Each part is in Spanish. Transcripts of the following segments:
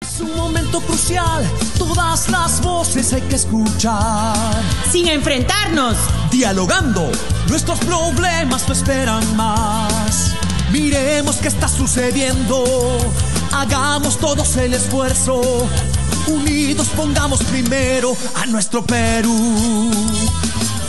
Es un momento crucial, todas las voces hay que escuchar. Sin enfrentarnos, dialogando, nuestros problemas no esperan más. Miremos qué está sucediendo, hagamos todos el esfuerzo. Unidos pongamos primero a nuestro Perú.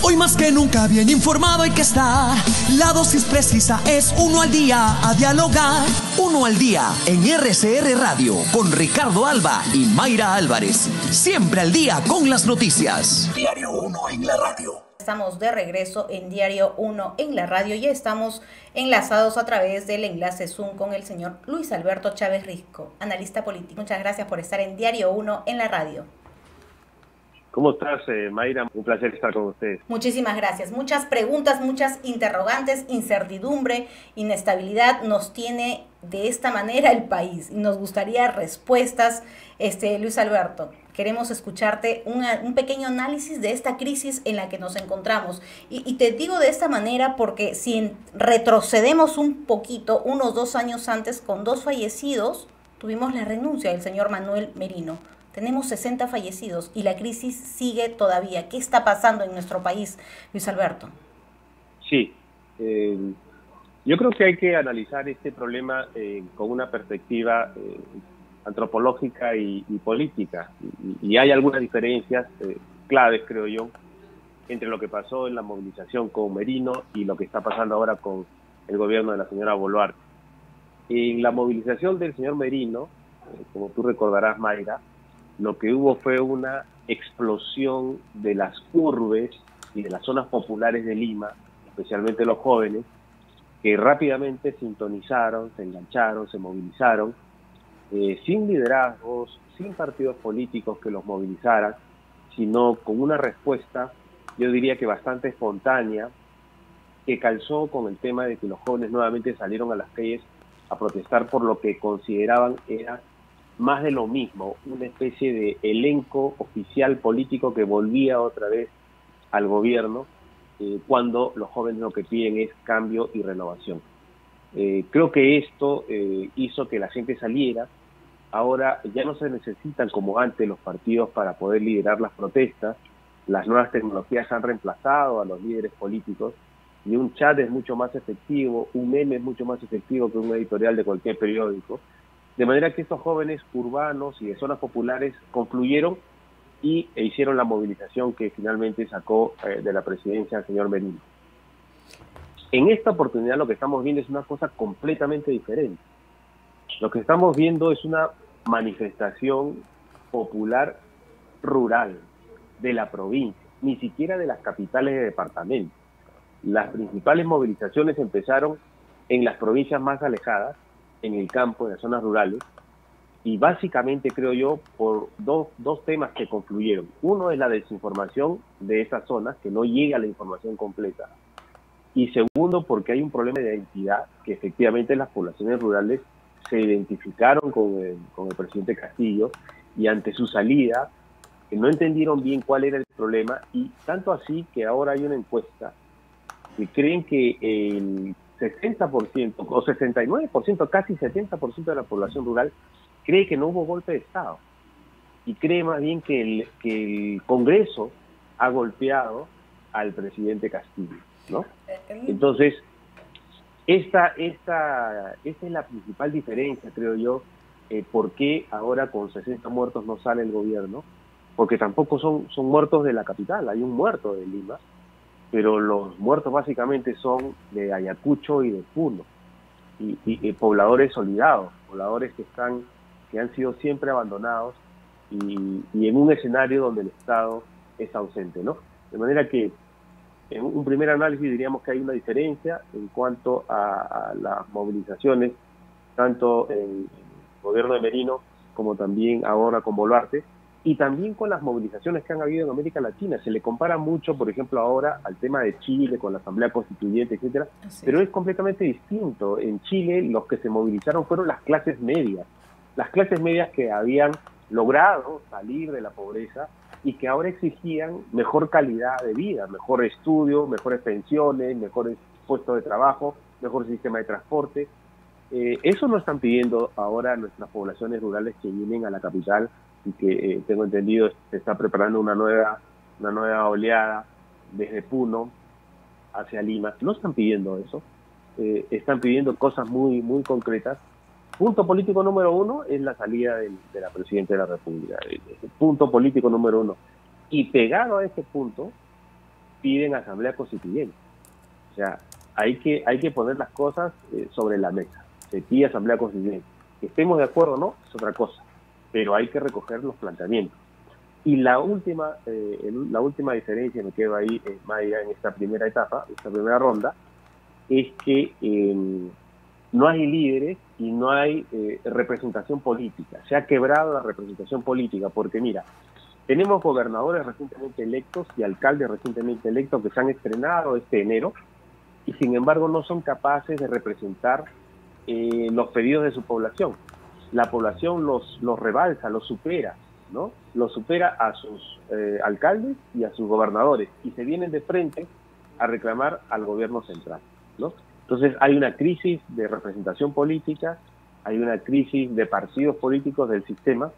Hoy más que nunca bien informado hay que estar. La dosis precisa es uno al día a dialogar. Uno al día en RCR Radio con Ricardo Alba y Mayra Álvarez. Siempre al día con las noticias. Diario 1 en la radio. Estamos de regreso en Diario 1 en la radio y estamos enlazados a través del enlace Zoom con el señor Luis Alberto Chávez Risco, analista político. Muchas gracias por estar en Diario 1 en la radio. ¿Cómo estás, Mayra? Un placer estar con ustedes. Muchísimas gracias. Muchas preguntas, muchas interrogantes, incertidumbre, inestabilidad nos tiene de esta manera el país y nos gustaría respuestas, Luis Alberto. Queremos escucharte un pequeño análisis de esta crisis en la que nos encontramos. Y te digo de esta manera porque si retrocedemos un poquito, unos 2 años antes, con 2 fallecidos, tuvimos la renuncia del señor Manuel Merino. Tenemos 60 fallecidos y la crisis sigue todavía. ¿Qué está pasando en nuestro país, Luis Alberto? Sí, yo creo que hay que analizar este problema con una perspectiva antropológica y política. Y hay algunas diferencias claves, creo yo, entre lo que pasó en la movilización con Merino y lo que está pasando ahora con el gobierno de la señora Boluarte. En la movilización del señor Merino, como tú recordarás, Mayra, lo que hubo fue una explosión de las urbes y de las zonas populares de Lima, especialmente los jóvenes, que rápidamente sintonizaron, se engancharon, se movilizaron, sin liderazgos, sin partidos políticos que los movilizaran, sino con una respuesta, yo diría que bastante espontánea, que calzó con el tema de que los jóvenes nuevamente salieron a las calles a protestar por lo que consideraban era más de lo mismo, una especie de elenco oficial político que volvía otra vez al gobierno, cuando los jóvenes lo que piden es cambio y renovación. Creo que esto hizo que la gente saliera. Ahora ya no se necesitan como antes los partidos para poder liderar las protestas. Las nuevas tecnologías han reemplazado a los líderes políticos y un chat es mucho más efectivo, un meme es mucho más efectivo que un editorial de cualquier periódico. De manera que estos jóvenes urbanos y de zonas populares confluyeron e hicieron la movilización que finalmente sacó de la presidencia al señor Merino. En esta oportunidad lo que estamos viendo es una cosa completamente diferente. Lo que estamos viendo es una manifestación popular rural de la provincia, ni siquiera de las capitales de departamento. Las principales movilizaciones empezaron en las provincias más alejadas, en el campo, en las zonas rurales, y básicamente creo yo por dos temas que confluyeron. Uno es la desinformación de esas zonas, que no llega la información completa, y segundo porque hay un problema de identidad, que efectivamente las poblaciones rurales se identificaron con el presidente Castillo, y ante su salida que no entendieron bien cuál era el problema, y tanto así que ahora hay una encuesta que creen que el 60% o 69%, casi 70% de la población rural cree que no hubo golpe de Estado y cree más bien que el Congreso ha golpeado al presidente Castillo, ¿no? Entonces, esta es la principal diferencia, creo yo, por qué ahora con 60 muertos no sale el gobierno, porque tampoco son muertos de la capital, hay un muerto de Lima, pero los muertos básicamente son de Ayacucho y de Puno, y pobladores olvidados, pobladores que han sido siempre abandonados y en un escenario donde el Estado es ausente, ¿no? De manera que en un primer análisis diríamos que hay una diferencia en cuanto a las movilizaciones, tanto en el gobierno de Merino como también ahora con Boluarte, y también con las movilizaciones que han habido en América Latina. Se le compara mucho, por ejemplo, ahora al tema de Chile, con la Asamblea Constituyente, etcétera, pero es completamente distinto. En Chile los que se movilizaron fueron las clases medias que habían logrado salir de la pobreza y que ahora exigían mejor calidad de vida, mejor estudio, mejores pensiones, mejores puestos de trabajo, mejor sistema de transporte. Eso nos están pidiendo ahora nuestras poblaciones rurales que vienen a la capital y que tengo entendido se está preparando una nueva oleada desde Puno hacia Lima. No están pidiendo eso, están pidiendo cosas muy, muy concretas. Punto político número uno es la salida de la Presidenta de la República. Punto político número uno. Y pegado a ese punto, piden asamblea constituyente. O sea, hay que poner las cosas sobre la mesa. Se pide asamblea constituyente. Que estemos de acuerdo o no, es otra cosa. Pero hay que recoger los planteamientos. Y la última diferencia, me quedo ahí, Maya, en esta primera etapa, esta primera ronda, es que no hay líderes y no hay representación política. Se ha quebrado la representación política porque, mira, tenemos gobernadores recientemente electos y alcaldes recientemente electos que se han estrenado este enero y sin embargo no son capaces de representar los pedidos de su población. La población los rebalsa, los supera, ¿no? Los supera a sus alcaldes y a sus gobernadores y se vienen de frente a reclamar al gobierno central, ¿no? Entonces hay una crisis de representación política, hay una crisis de partidos políticos del sistema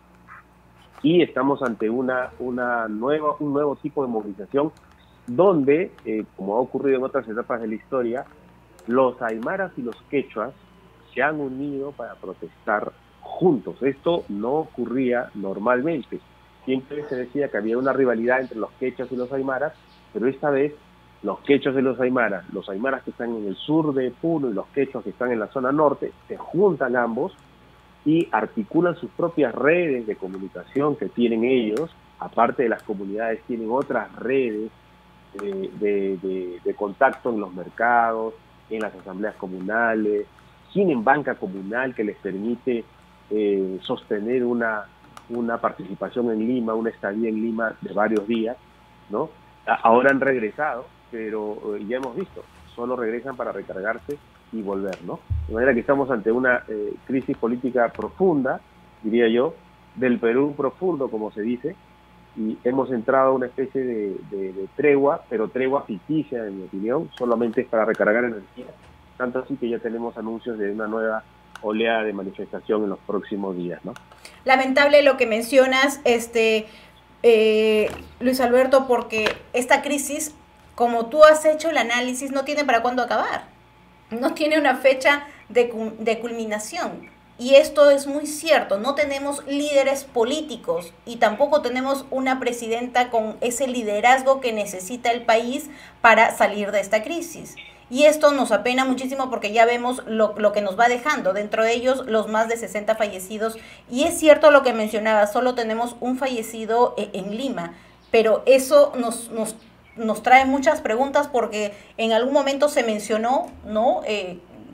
y estamos ante un nuevo tipo de movilización donde, como ha ocurrido en otras etapas de la historia, los aymaras y los quechuas se han unido para protestar juntos. Esto no ocurría normalmente. Siempre se decía que había una rivalidad entre los quechuas y los aymaras, pero esta vez los quechuas y los aymaras que están en el sur de Puno y los quechuas que están en la zona norte, se juntan ambos y articulan sus propias redes de comunicación que tienen ellos. Aparte de las comunidades, tienen otras redes de contacto en los mercados, en las asambleas comunales, tienen banca comunal que les permite sostener una participación en Lima, una estadía en Lima de varios días, ¿no? Ahora han regresado, pero ya hemos visto, solo regresan para recargarse y volver, ¿no? De manera que estamos ante una crisis política profunda, diría yo, del Perú profundo, como se dice, y hemos entrado a una especie de tregua, pero tregua ficticia, en mi opinión, solamente es para recargar energía, tanto así que ya tenemos anuncios de una nueva oleada de manifestación en los próximos días, ¿no? Lamentable lo que mencionas, Luis Alberto, porque esta crisis, como tú has hecho el análisis, no tiene para cuándo acabar, no tiene una fecha de culminación. Y esto es muy cierto, no tenemos líderes políticos y tampoco tenemos una presidenta con ese liderazgo que necesita el país para salir de esta crisis. Y esto nos apena muchísimo porque ya vemos lo que nos va dejando, dentro de ellos los más de 60 fallecidos. Y es cierto lo que mencionaba, solo tenemos un fallecido en Lima, pero eso nos trae muchas preguntas porque en algún momento se mencionó, ¿no?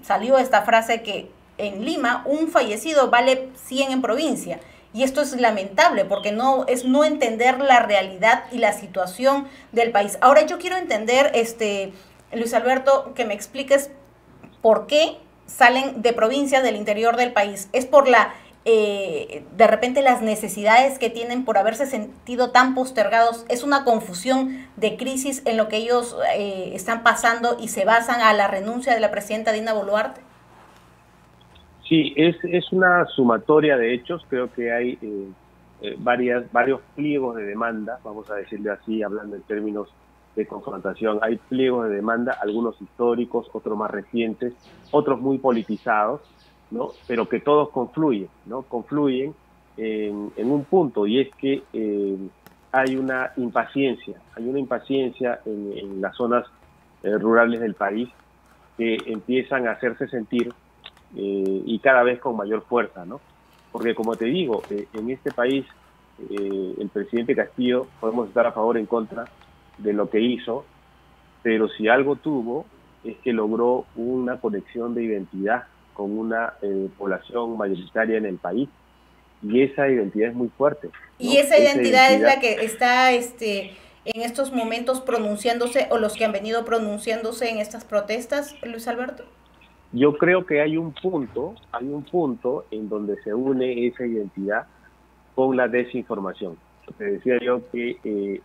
Salió esta frase que en Lima un fallecido vale 100 en provincia. Y esto es lamentable porque no entender la realidad y la situación del país. Ahora yo quiero entender, Luis Alberto, que me expliques por qué salen de provincias del interior del país. ¿Es por de repente las necesidades que tienen por haberse sentido tan postergados? ¿Es una confusión de crisis en lo que ellos están pasando y se basan a la renuncia de la presidenta Dina Boluarte? Sí, es una sumatoria de hechos. Creo que hay varios pliegos de demanda, vamos a decirle así, hablando en términos de confrontación. Hay pliegos de demanda, algunos históricos, otros más recientes, otros muy politizados, ¿no? Pero que todos confluyen, ¿no? Confluyen en un punto, y es que hay una impaciencia en las zonas rurales del país que empiezan a hacerse sentir y cada vez con mayor fuerza, ¿no? Porque como te digo, en este país el presidente Castillo, podemos estar a favor o en contra de lo que hizo, pero si algo tuvo es que logró una conexión de identidad con una población mayoritaria en el país, y esa identidad es muy fuerte, ¿no? Y esa identidad es la que está en estos momentos pronunciándose, o los que han venido pronunciándose en estas protestas, Luis Alberto. Yo creo que hay un punto en donde se une esa identidad con la desinformación. Te decía yo que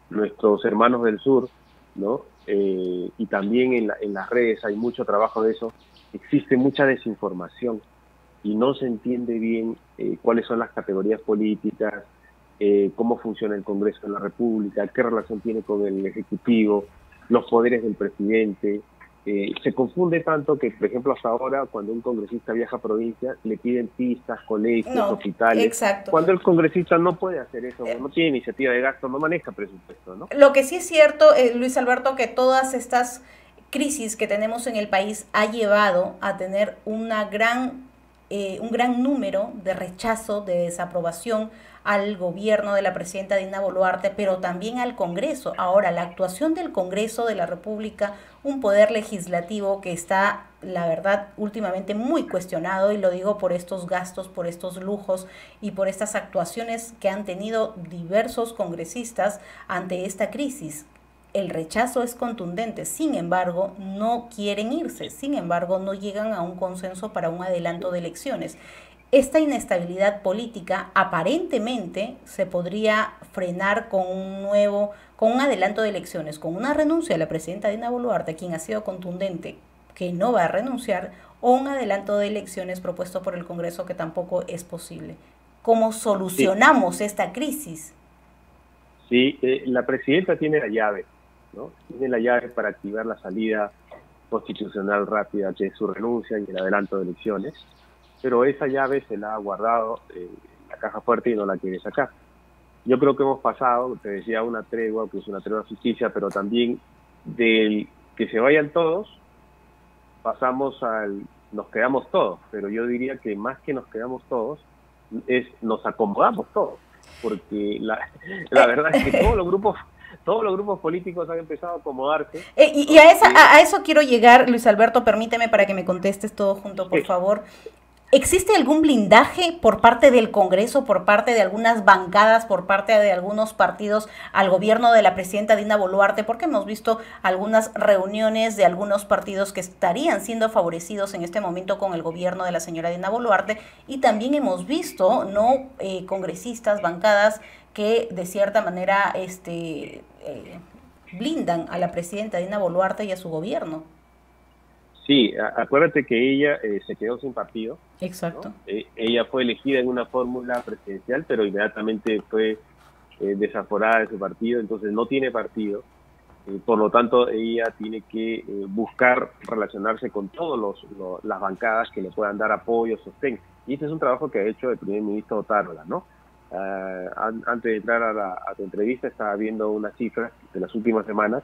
nuestros hermanos del sur, ¿no? Y también en las redes hay mucho trabajo de eso, existe mucha desinformación y no se entiende bien cuáles son las categorías políticas, cómo funciona el Congreso de la República, qué relación tiene con el Ejecutivo, los poderes del presidente. Se confunde tanto que, por ejemplo, hasta ahora, cuando un congresista viaja a provincia, le piden pistas, colegios, hospitales. Exacto. Cuando el congresista no puede hacer eso, no tiene iniciativa de gasto, no maneja presupuesto, ¿no? Lo que sí es cierto, Luis Alberto, que todas estas crisis que tenemos en el país ha llevado a tener un gran número de rechazo, de desaprobación al gobierno de la presidenta Dina Boluarte, pero también al Congreso. Ahora, la actuación del Congreso de la República, un poder legislativo que está, la verdad, últimamente muy cuestionado, y lo digo por estos gastos, por estos lujos y por estas actuaciones que han tenido diversos congresistas ante esta crisis. El rechazo es contundente, sin embargo, no quieren irse, sin embargo, no llegan a un consenso para un adelanto de elecciones. Esta inestabilidad política aparentemente se podría frenar con un adelanto de elecciones, con una renuncia de la presidenta Dina Boluarte, quien ha sido contundente que no va a renunciar, o un adelanto de elecciones propuesto por el Congreso que tampoco es posible. ¿Cómo solucionamos esta crisis? Sí, la presidenta tiene la llave, ¿no? Tiene la llave para activar la salida constitucional rápida, que es su renuncia y el adelanto de elecciones, pero esa llave se la ha guardado en la caja fuerte y no la quiere sacar. Yo creo que hemos pasado, te decía, una tregua, que es una tregua ficticia, pero también del que se vayan todos, pasamos nos quedamos todos, pero yo diría que más que nos quedamos todos, nos acomodamos todos, porque la verdad es que todos los grupos políticos han empezado a acomodarse. Y a eso quiero llegar, Luis Alberto, permíteme para que me contestes todo junto, por favor. ¿Existe algún blindaje por parte del Congreso, por parte de algunas bancadas, por parte de algunos partidos al gobierno de la presidenta Dina Boluarte? Porque hemos visto algunas reuniones de algunos partidos que estarían siendo favorecidos en este momento con el gobierno de la señora Dina Boluarte, y también hemos visto congresistas, bancadas que de cierta manera blindan a la presidenta Dina Boluarte y a su gobierno. Sí, acuérdate que ella se quedó sin partido. Exacto. ¿No? Ella fue elegida en una fórmula presidencial, pero inmediatamente fue desaforada de su partido, entonces no tiene partido. Por lo tanto, ella tiene que buscar relacionarse con todas las bancadas que le puedan dar apoyo, sostén. Y este es un trabajo que ha hecho el primer ministro Otárola, ¿no? Antes de entrar a tu entrevista, estaba viendo unas cifras de las últimas semanas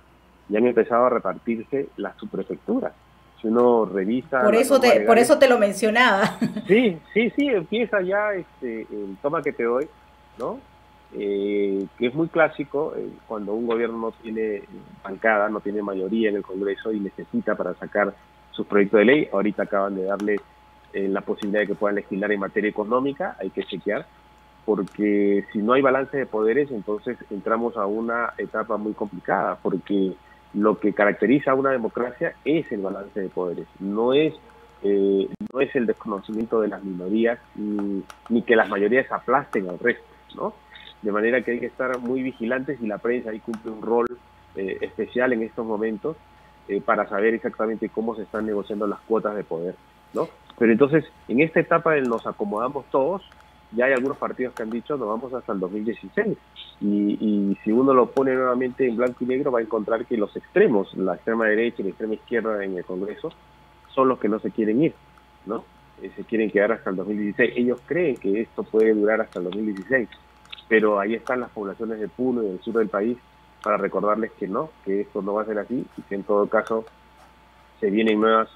y han empezado a repartirse las subprefecturas. Si uno revisa... Por eso te lo mencionaba. Sí, empieza ya el toma que te doy, ¿no? Que es muy clásico cuando un gobierno no tiene bancada, no tiene mayoría en el Congreso y necesita para sacar sus proyectos de ley. Ahorita acaban de darle la posibilidad de que puedan legislar en materia económica, hay que chequear, porque si no hay balance de poderes, entonces entramos a una etapa muy complicada, porque lo que caracteriza a una democracia es el balance de poderes, no es el desconocimiento de las minorías ni que las mayorías aplasten al resto, ¿no? De manera que hay que estar muy vigilantes y la prensa ahí cumple un rol especial en estos momentos para saber exactamente cómo se están negociando las cuotas de poder, ¿no? Pero entonces, en esta etapa del nos acomodamos todos, ya hay algunos partidos que han dicho nos vamos hasta el 2016 y si uno lo pone nuevamente en blanco y negro va a encontrar que los extremos, la extrema derecha y la extrema izquierda en el Congreso, son los que no se quieren ir, ¿no? Se quieren quedar hasta el 2016. Ellos creen que esto puede durar hasta el 2016, pero ahí están las poblaciones de Puno y del sur del país para recordarles que no, que esto no va a ser así y que en todo caso se vienen nuevas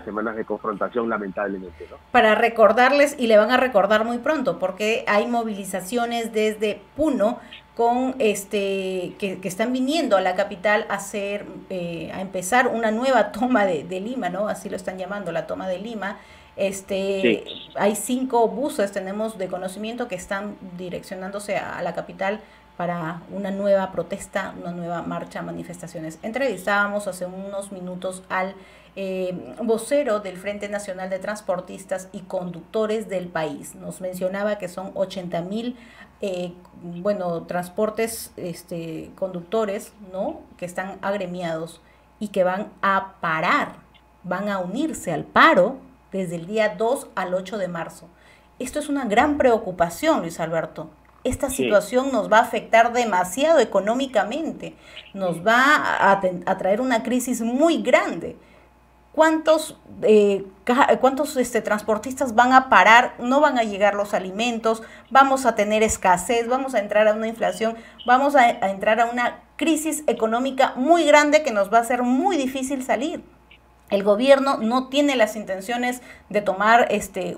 semanas de confrontación, lamentablemente, ¿no? Para recordarles, y le van a recordar muy pronto, porque hay movilizaciones desde Puno con que están viniendo a la capital a empezar una nueva toma de Lima, ¿no? Así lo están llamando, la toma de Lima. Sí. Hay 5 buses, tenemos de conocimiento, que están direccionándose a la capital para una nueva protesta, una nueva marcha, manifestaciones. Entrevistábamos hace unos minutos al vocero del Frente Nacional de Transportistas y Conductores del país. Nos mencionaba que son 80,000 transportes, conductores, ¿no?, que están agremiados y que van a parar van a unirse al paro desde el día 2 al 8 de marzo. Esto es una gran preocupación, Luis Alberto. Esta situación nos va a afectar demasiado económicamente, nos va a traer una crisis muy grande. ¿Cuántos transportistas van a parar? No van a llegar los alimentos, vamos a tener escasez, vamos a entrar a una inflación, vamos a entrar a una crisis económica muy grande que nos va a hacer muy difícil salir. El gobierno no tiene las intenciones de tomar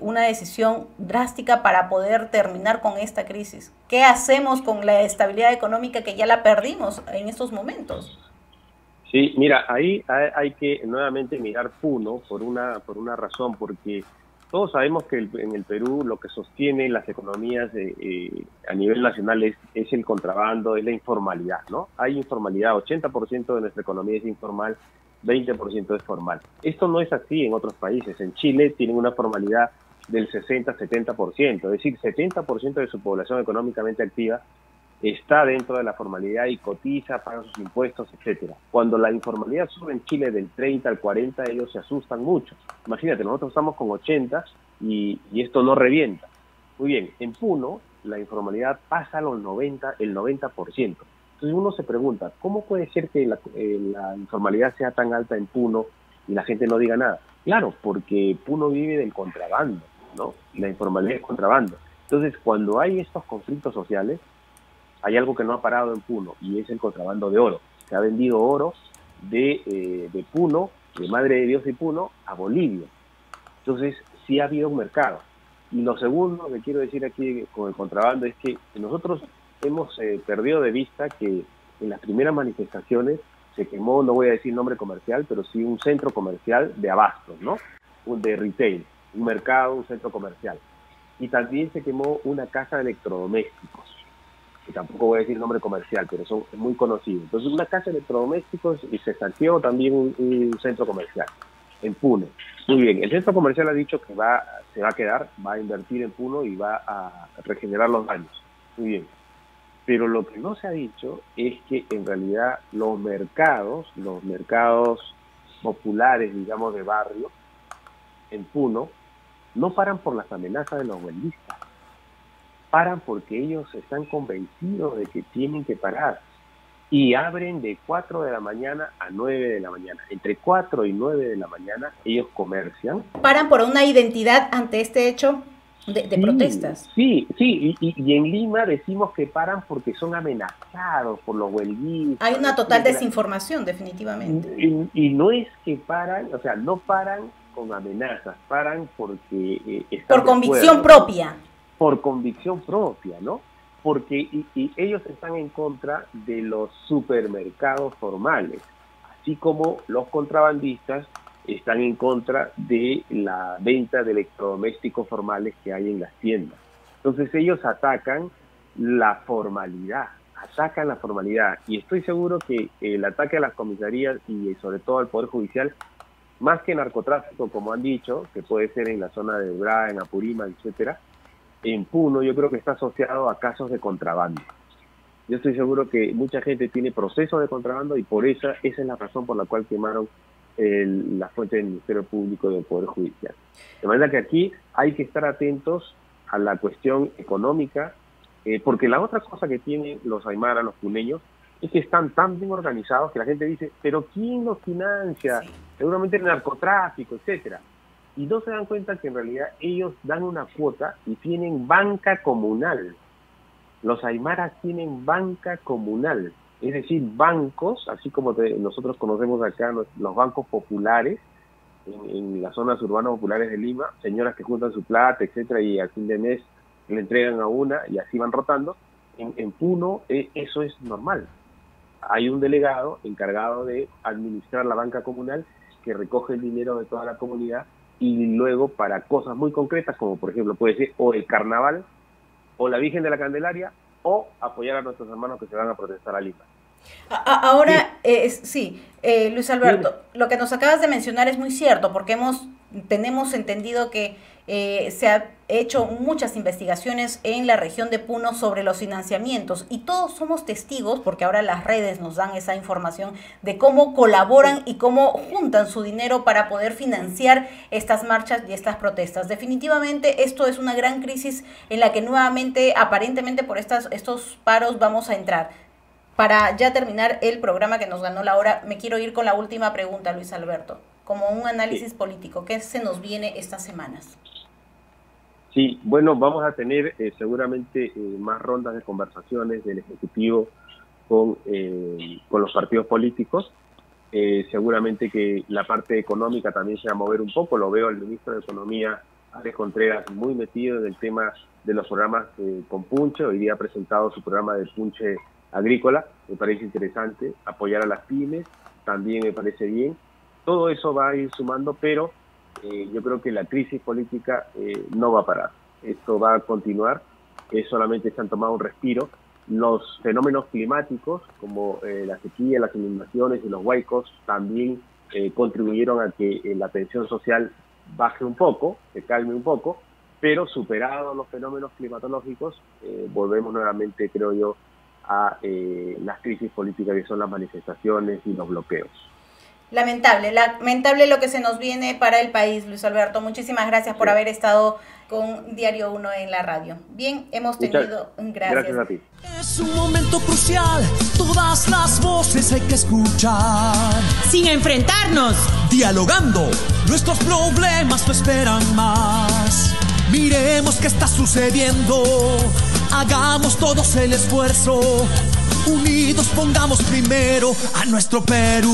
una decisión drástica para poder terminar con esta crisis. ¿Qué hacemos con la estabilidad económica que ya la perdimos en estos momentos? Sí, mira, ahí hay que nuevamente mirar Puno por una razón, porque todos sabemos que en el Perú lo que sostiene las economías a nivel nacional es el contrabando, es la informalidad, ¿no? Hay informalidad, 80% de nuestra economía es informal, 20% es formal. Esto no es así en otros países. En Chile tienen una formalidad del 60-70%, es decir, 70% de su población económicamente activa está dentro de la formalidad y cotiza, paga sus impuestos, etcétera. Cuando la informalidad sube en Chile del 30 al 40, ellos se asustan mucho. Imagínate, nosotros estamos con 80 y esto no revienta. Muy bien, en Puno la informalidad pasa a los el 90%. Entonces uno se pregunta, ¿cómo puede ser que la informalidad sea tan alta en Puno y la gente no diga nada? Claro, porque Puno vive del contrabando, ¿no? La informalidad es contrabando. Entonces, cuando hay estos conflictos sociales, hay algo que no ha parado en Puno y es el contrabando de oro. Se ha vendido oro de Puno, de Madre de Dios y Puno, a Bolivia. Entonces, sí ha habido un mercado. Y lo segundo que quiero decir aquí con el contrabando es que nosotros hemos perdido de vista que en las primeras manifestaciones se quemó, no voy a decir nombre comercial, pero sí un centro comercial de abastos, ¿no? De retail, un mercado, un centro comercial. Y también se quemó una casa de electrodomésticos, que tampoco voy a decir nombre comercial, pero son muy conocidos. Entonces, una casa de electrodomésticos y se saqueó también un centro comercial en Puno. Muy bien, el centro comercial ha dicho que se va a quedar, va a invertir en Puno y va a regenerar los daños. Muy bien. Pero lo que no se ha dicho es que en realidad los mercados populares, digamos, de barrio, en Puno, no paran por las amenazas de los huelguistas, paran porque ellos están convencidos de que tienen que parar y abren de 4 de la mañana a 9 de la mañana. Entre 4 y 9 de la mañana ellos comercian. ¿Paran por una identidad ante este hecho de protestas? Sí, y en Lima decimos que paran porque son amenazados por los huelguistas. Hay una total desinformación, definitivamente. Y no es que paran, o sea, no paran con amenazas, paran porque por convicción propia. Por convicción propia, ¿no? Porque y ellos están en contra de los supermercados formales, así como los contrabandistas están en contra de la venta de electrodomésticos formales que hay en las tiendas. Entonces ellos atacan la formalidad, y estoy seguro que el ataque a las comisarías y sobre todo al Poder Judicial, más que narcotráfico, como han dicho, que puede ser en la zona de Bra, en Apurímac, etcétera, en Puno yo creo que está asociado a casos de contrabando. Yo estoy seguro que mucha gente tiene procesos de contrabando y por esa es la razón por la cual quemaron la fuente del Ministerio Público y del Poder Judicial. De manera que aquí hay que estar atentos a la cuestión económica, porque la otra cosa que tienen los aymaras, los puneños, es que están tan bien organizados que la gente dice, pero ¿quién los financia? Sí. Seguramente el narcotráfico, etcétera. Y no se dan cuenta que en realidad ellos dan una cuota y tienen banca comunal. Los aymaras tienen banca comunal, es decir, bancos, así como nosotros conocemos acá los bancos populares, en las zonas urbanas populares de Lima, señoras que juntan su plata, etcétera, y al fin de mes le entregan a una y así van rotando. En Puno eso es normal. Hay un delegado encargado de administrar la banca comunal que recoge el dinero de toda la comunidad y luego para cosas muy concretas, como por ejemplo puede ser o el carnaval, o la Virgen de la Candelaria, o apoyar a nuestros hermanos que se van a protestar a Lima. Ahora, Luis Alberto, lo que nos acabas de mencionar es muy cierto, porque tenemos entendido que Se ha hecho muchas investigaciones en la región de Puno sobre los financiamientos y todos somos testigos, porque ahora las redes nos dan esa información de cómo colaboran y cómo juntan su dinero para poder financiar estas marchas y estas protestas. Definitivamente esto es una gran crisis en la que nuevamente, aparentemente por estos paros vamos a entrar. Para ya terminar el programa que nos ganó la hora, me quiero ir con la última pregunta, Luis Alberto, como un análisis político. ¿Qué se nos viene estas semanas? Sí, bueno, vamos a tener seguramente más rondas de conversaciones del Ejecutivo con los partidos políticos. Seguramente que la parte económica también se va a mover un poco. Lo veo al ministro de Economía, Alex Contreras, muy metido en el tema de los programas con Punche. Hoy día ha presentado su programa de Punche agrícola. Me parece interesante. Apoyar a las pymes también me parece bien. Todo eso va a ir sumando, pero yo creo que la crisis política no va a parar. Esto va a continuar. Solamente se han tomado un respiro. Los fenómenos climáticos, como la sequía, las inundaciones y los huaicos, también contribuyeron a que la tensión social baje un poco, se calme un poco, pero superados los fenómenos climatológicos, volvemos nuevamente, creo yo, a las crisis políticas que son las manifestaciones y los bloqueos. Lamentable lo que se nos viene para el país, Luis Alberto. Muchísimas gracias por haber estado con Diario 1 en la radio. Bien, hemos tenido... Gracias a ti. Es un momento crucial, todas las voces hay que escuchar. Sin enfrentarnos, Dialogando, nuestros problemas no esperan más. Miremos qué está sucediendo, hagamos todos el esfuerzo. Unidos pongamos primero a nuestro Perú.